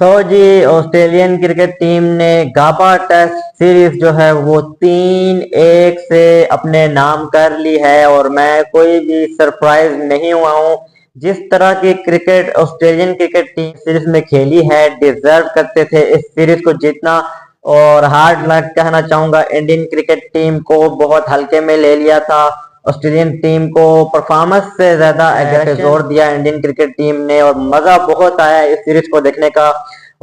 जी Australian cricket team ने गाबा test series जो है वो 3-1 से अपने नाम कर ली है और मैं कोई भी सरप्राइज नहीं हुआ हूँ। जिस तरह की cricket Australian cricket team series में खेली है, डिजर्व करते थे इस सीरीज को जीतना। और हार्ड लक कहना चाहूंगा, इंडियन क्रिकेट टीम को बहुत हल्के में ले लिया था। ऑस्ट्रेलियन टीम को परफॉर्मेंस से ज्यादा पे जोर दिया इंडियन क्रिकेट टीम ने और मजा बहुत आया इस सीरीज को देखने का।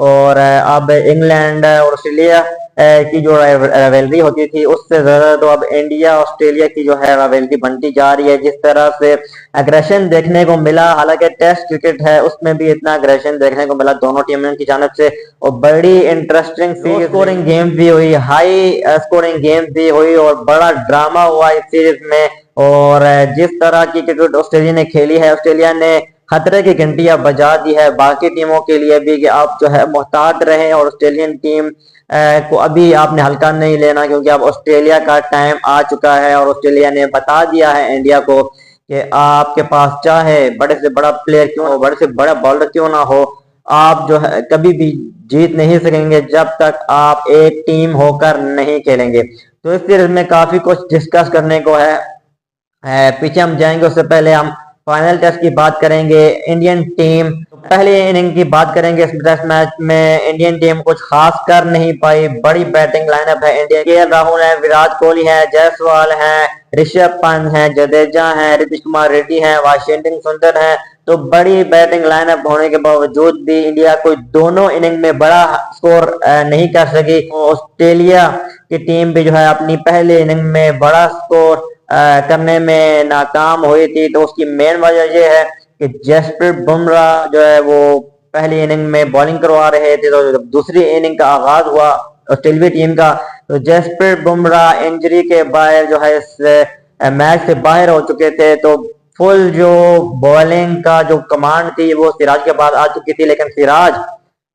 और अब इंग्लैंड और ऑस्ट्रेलिया की जो राइवलरी होती थी उससे ज्यादा तो अब इंडिया ऑस्ट्रेलिया की जो है राइवलरी बनती जा रही है। जिस तरह से एग्रेशन देखने को मिला, हालांकि टेस्ट क्रिकेट है उसमें भी इतना एग्रेशन देखने को मिला दोनों टीमों की जानब से, और बड़ी इंटरेस्टिंग स्कोरिंग गेम भी हुई, हाई स्कोरिंग गेम भी हुई और बड़ा ड्रामा हुआ इस सीरीज में। और जिस तरह की क्रिकेट ऑस्ट्रेलिया ने खेली है, ऑस्ट्रेलिया ने खतरे की घंटियां बजा दी है बाकी टीमों के लिए भी कि आप जो है मुहतात रहें। और ऑस्ट्रेलियन टीम को अभी आपने हल्का नहीं लेना, क्योंकि अब ऑस्ट्रेलिया का टाइम आ चुका है और ऑस्ट्रेलिया ने बता दिया है इंडिया को कि आपके पास चाहे बड़े से बड़ा प्लेयर क्यों हो, बड़े से बड़ा बॉलर क्यों ना हो, आप जो है कभी भी जीत नहीं सकेंगे जब तक आप एक टीम होकर नहीं खेलेंगे। तो इस सीरीज में काफी कुछ डिस्कस करने को है। पीछे हम जाएंगे, उससे पहले हम फाइनल टेस्ट की बात करेंगे। इंडियन टीम पहली इनिंग की बात करेंगे। इस टेस्ट मैच में इंडियन टीम कुछ खास कर नहीं पाई। बड़ी बैटिंग लाइनअप है इंडिया के। राहुल है, विराट कोहली है, जायसवाल है, ऋषभ पंत है, जडेजा है, नीतीश कुमार रेड्डी है, वाशिंगटन सुंदर है। तो बड़ी बैटिंग लाइनअप होने के बावजूद भी इंडिया कोई दोनों इनिंग में बड़ा स्कोर नहीं कर सकी। ऑस्ट्रेलिया की टीम भी जो है अपनी पहले इनिंग में बड़ा स्कोर करने में नाकाम हुई थी। तो उसकी मेन वजह यह है कि जसप्रीत बुमराह जो है वो पहली इनिंग में बॉलिंग करवा रहे थे, तो जब दूसरी इनिंग का आगाज हुआ ऑस्ट्रेलिया टीम का, तो जसप्रीत बुमराह इंजरी के बाहर जो है इस मैच से बाहर हो चुके थे। तो फुल जो बॉलिंग का जो कमांड थी वो सिराज के बाद आ चुकी थी, लेकिन सिराज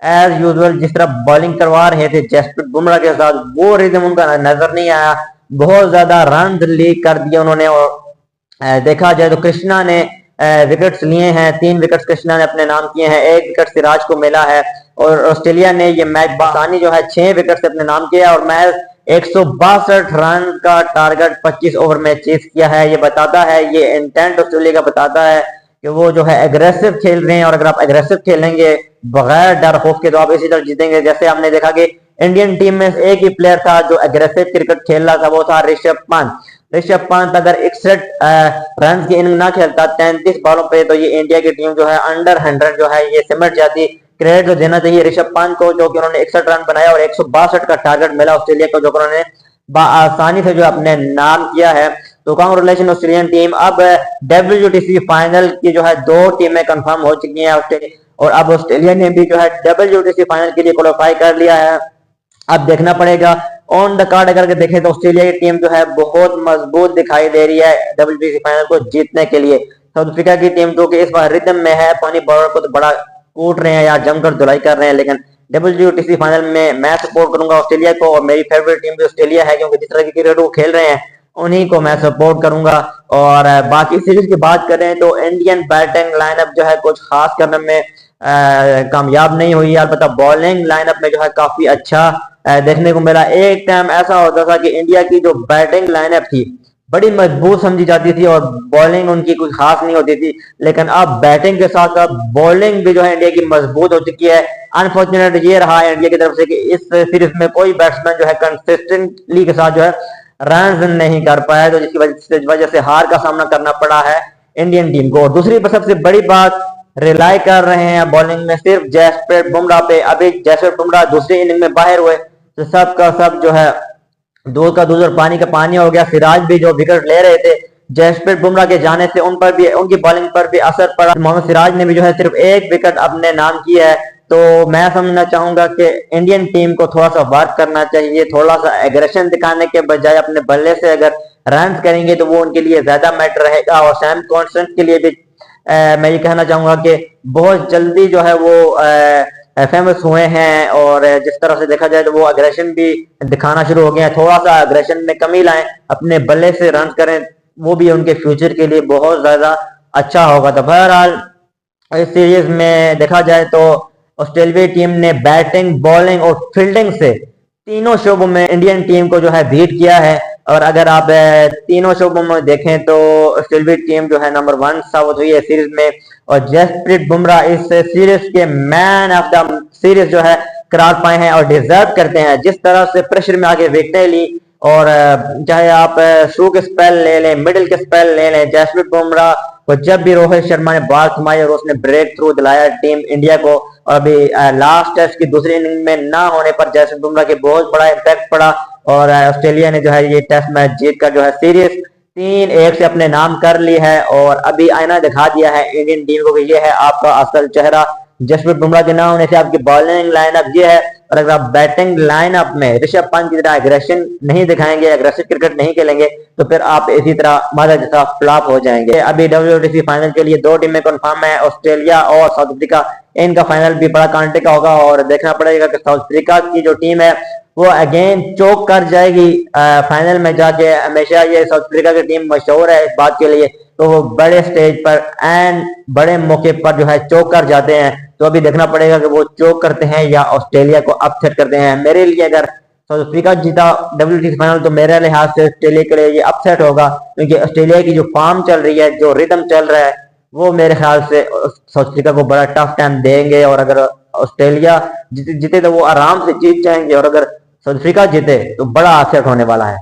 एज यूजुअल जिस तरह बॉलिंग करवा रहे थे जसप्रीत बुमराह के साथ, वो रिदम उनका नजर नहीं आया। बहुत ज्यादा रन लीक कर दिए उन्होंने। और देखा जाए तो कृष्णा ने विकेट्स लिए हैं, 3 विकेट्स कृष्णा ने अपने नाम किए हैं, 1 विकेट सिराज को मिला है। और ऑस्ट्रेलिया ने ये मैच बासानी जो है 6 विकेट से अपने नाम किया और मैच 162 रन का टारगेट 25 ओवर में अचीव किया है। ये बताता है, ये इंटेंट ऑस्ट्रेलिया का बताता है कि वो जो है एग्रेसिव खेल रहे हैं। और अगर आप एग्रेसिव खेलेंगे बगैर डर खौफ के तो आप इसी तरह जीतेंगे। जैसे हमने देखा कि इंडियन टीम में एक ही प्लेयर था जो एग्रेसिव क्रिकेट खेल रहा था, वो था ऋषभ पंत। ऋषभ पंत अगर 61 रन की इनिंग ना खेलता 33 बॉलों पे, तो ये इंडिया की टीम जो है अंडर 100 जो है ये सिमट जाती। क्रेडिट जो देना चाहिए ऋषभ पंत को, जो कि उन्होंने 61 रन बनाया और 162 का टारगेट मिला ऑस्ट्रेलिया को, जो कि उन्होंने आसानी से जो अपने नाम किया है। तो कांग्रेचुलेशन ऑस्ट्रेलियन टीम। अब WTC फाइनल की जो है 2 टीमें कंफर्म हो चुकी हैं और अब ऑस्ट्रेलिया ने भी जो है WTC फाइनल के लिए क्वालिफाई कर लिया है। अब देखना पड़ेगा ऑन द कार्ड अगर देखें तो ऑस्ट्रेलिया की टीम जो है बहुत मजबूत दिखाई दे रही है WTC फाइनल को जीतने के लिए। साउथ अफ्रीका की टीम जो कि इस बार रिदम में है, पानी बॉलर को तो बड़ा कूट रहे हैं या जमकर धुलाई कर रहे हैं, लेकिन WTC फाइनल में मैं सपोर्ट करूंगा ऑस्ट्रेलिया को। और मेरी फेवरेट टीम भी ऑस्ट्रेलिया है, क्योंकि जिस तरह की क्रिकेट वो खेल रहे हैं उन्हीं को मैं सपोर्ट करूंगा। और बाकी सीरीज की बात करें तो इंडियन बैटिंग लाइनअप जो है कुछ खास करने में कामयाब नहीं हुई। अलबत्ता बॉलिंग लाइनअप में जो है काफी अच्छा देखने को मिला। एक टाइम ऐसा होता था कि इंडिया की जो बैटिंग लाइनअप थी बड़ी मजबूत समझी जाती थी और बॉलिंग उनकी कोई खास नहीं होती थी, लेकिन अब बैटिंग के साथ साथ बॉलिंग भी जो है इंडिया की मजबूत हो चुकी है। अनफॉर्चुनेट ये रहा है इंडिया की तरफ से कि इस सीरीज में कोई बैट्समैन जो है कंसिस्टेंटली के साथ जो है रन नहीं कर पाया, तो जिसकी वजह से हार का सामना करना पड़ा है इंडियन टीम को। और दूसरी सबसे बड़ी बात, रिलाई कर रहे हैं बॉलिंग में सिर्फ जसप्रीत बुमराह पे। अभी जसप्रीत बुमराह दूसरी इनिंग में बाहर हुए तो सब का सब जो है दूध का दूध और पानी का पानी हो गया। सिराज भी जो विकेट ले रहे थे जसप्रीत बुमराह के जाने से उन पर भी, उनकी बॉलिंग पर भी असर पड़ा। मोहम्मद सिराज ने भी जो है सिर्फ 1 विकेट अपने नाम किया है। तो मैं समझना चाहूंगा कि इंडियन टीम को थोड़ा सा वर्क करना चाहिए, थोड़ा सा एग्रेशन दिखाने के बजाय अपने बल्ले से अगर रन करेंगे तो वो उनके लिए ज्यादा मैटर रहेगा। और सैम कॉन्स्टेंट के लिए भी मैं ये कहना चाहूंगा कि बहुत जल्दी जो है वो फेमस हुए हैं। और जिस तरह से देखा जाए तो वो अग्रेशन भी दिखाना शुरू हो गए हैं। थोड़ा सा अग्रेशन में कमी लाएं, अपने बल्ले से रन करें, वो भी उनके फ्यूचर के लिए बहुत ज्यादा अच्छा होगा। तो बहरहाल इस सीरीज में देखा जाए तो ऑस्ट्रेलियाई टीम ने बैटिंग, बॉलिंग और फील्डिंग से तीनों शोबों में इंडियन टीम को जो है बीट किया है। और अगर आप तीनों शोबों में देखें तो ऑस्ट्रेलियाई टीम जो है नंबर 1 साबित हुई है सीरीज में, और जसप्रीत बुमराह इस सीरीज के मैन ऑफ द सीरीज जो है करार पाए हैं और डिजर्व करते हैं। जिस तरह से प्रेशर में आगे विकेटें ली, और चाहे आप शुरू के स्पेल ले लें, मिडिल के स्पेल ले लें, जसप्रीत बुमराह को जब भी रोहित शर्मा ने बॉल थमाई और उसने ब्रेक थ्रू दिलाया टीम इंडिया को, और अभी लास्ट टेस्ट की दूसरी इनिंग में ना होने पर जसप्रीत बुमराह के बहुत बड़ा इम्पैक्ट पड़ा, और ऑस्ट्रेलिया ने जो है ये टेस्ट मैच जीत कर जो है सीरीज 3-1 से अपने नाम कर ली है, और अभी आईना दिखा दिया है इंडियन टीम को कि ये है आपका असल चेहरा। जसप्रीत बुमराह के ना होने से आपकी बॉलिंग लाइनअप ये है, और अगर आप बैटिंग लाइनअप में ऋषभ पंत की तरह एग्रेशन नहीं दिखाएंगे, एग्रेसिव क्रिकेट नहीं खेलेंगे, तो फिर आप इसी तरह मादा जैसा फ्लॉप हो जाएंगे। अभी WTC फाइनल के लिए 2 टीमें कंफर्म है, ऑस्ट्रेलिया और साउथ अफ्रीका। इनका फाइनल भी बड़ा कांटे का होगा, और देखना पड़ेगा कि साउथ अफ्रीका की जो टीम है वो अगेन चोक कर जाएगी फाइनल में जाके। हमेशा ये साउथ अफ्रीका की टीम मशहूर है इस बात के लिए, तो वो बड़े स्टेज पर एंड बड़े मौके पर जो है चोक कर जाते हैं। तो अभी देखना पड़ेगा कि वो चोक करते हैं या ऑस्ट्रेलिया को अपसेट करते हैं। मेरे लिए अगर साउथ अफ्रीका जीता WTC फाइनल तो मेरे लिहाज से ऑस्ट्रेलिया के लिए ये अपसेट होगा, क्योंकि ऑस्ट्रेलिया की जो फॉर्म चल रही है, जो रिदम चल रहा है, वो मेरे ख्याल से साउथ अफ्रीका को बड़ा टफ टाइम देंगे। और अगर ऑस्ट्रेलिया जीते तो वो आराम से जीत जाएंगे, और अगर साउथ अफ्रीका जीते तो बड़ा अपसेट होने वाला है।